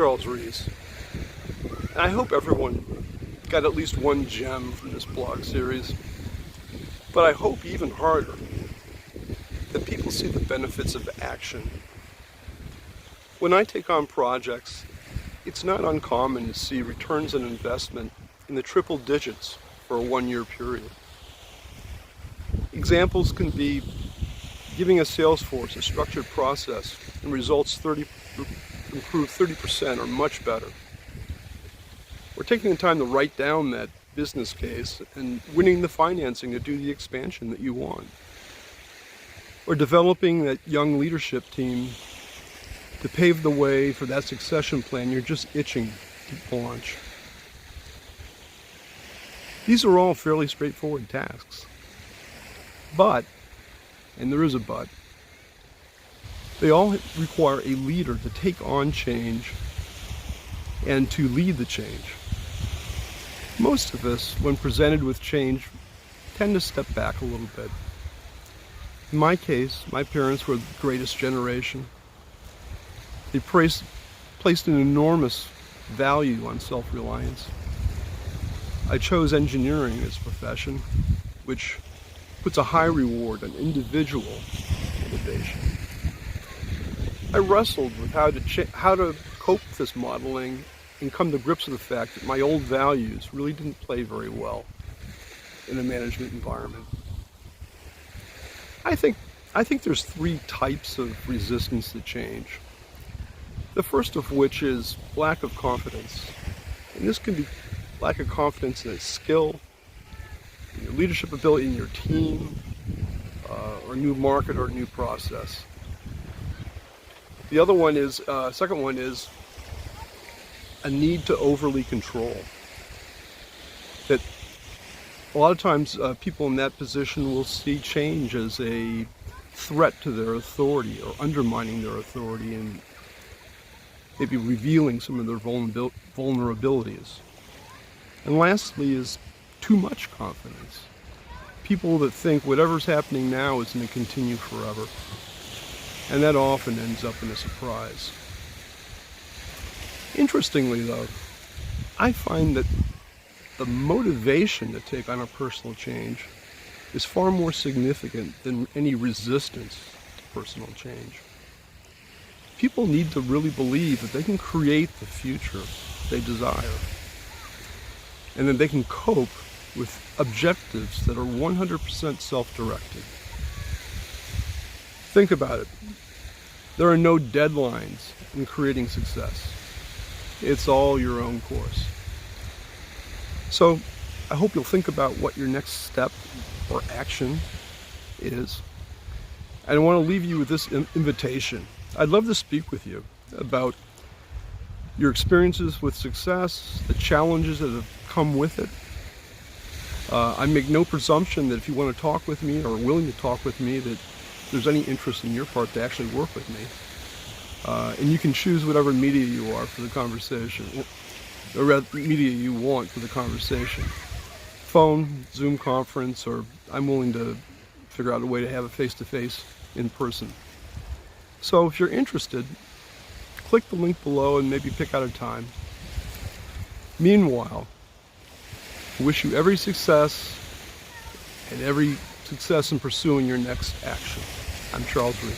Charles Rees. And I hope everyone got at least one gem from this blog series. But I hope even harder that people see the benefits of action. When I take on projects, it's not uncommon to see returns on investment in the triple digits for a one-year period. Examples can be giving a sales force a structured process and results improve 30% or much better. Or taking the time to write down that business case and winning the financing to do the expansion that you want. Or developing that young leadership team to pave the way for that succession plan you're just itching to launch. These are all fairly straightforward tasks. But, and there is a but, they all require a leader to take on change and to lead the change. Most of us, when presented with change, tend to step back a little bit. In my case, my parents were the greatest generation. They placed an enormous value on self-reliance. I chose engineering as a profession, which puts a high reward on individual innovation. I wrestled with how to cope with this modeling and come to grips with the fact that my old values really didn't play very well in a management environment. I think there's three types of resistance to change. The first of which is lack of confidence. And this can be lack of confidence in a skill, in your leadership ability in your team, or a new market or a new process. The other one is, second one is a need to overly control. That a lot of times people in that position will see change as a threat to their authority or undermining their authority and maybe revealing some of their vulnerabilities. And lastly is too much confidence. People that think whatever's happening now is going to continue forever. And that often ends up in a surprise. Interestingly though, I find that the motivation to take on a personal change is far more significant than any resistance to personal change. People need to really believe that they can create the future they desire, and that they can cope with objectives that are 100% self-directed. Think about it. There are no deadlines in creating success. It's all your own course. So I hope you'll think about what your next step or action is. And I want to leave you with this invitation. I'd love to speak with you about your experiences with success, the challenges that have come with it. I make no presumption that if you want to talk with me or are willing to talk with me, that there's any interest in your part to actually work with me. And you can choose whatever media you are for the conversation, or rather, media you want for the conversation. Phone, Zoom conference, or I'm willing to figure out a way to have a face-to-face in person. So if you're interested, click the link below and maybe pick out a time. Meanwhile, I wish you every success and every success in pursuing your next action. I'm Charles Rees.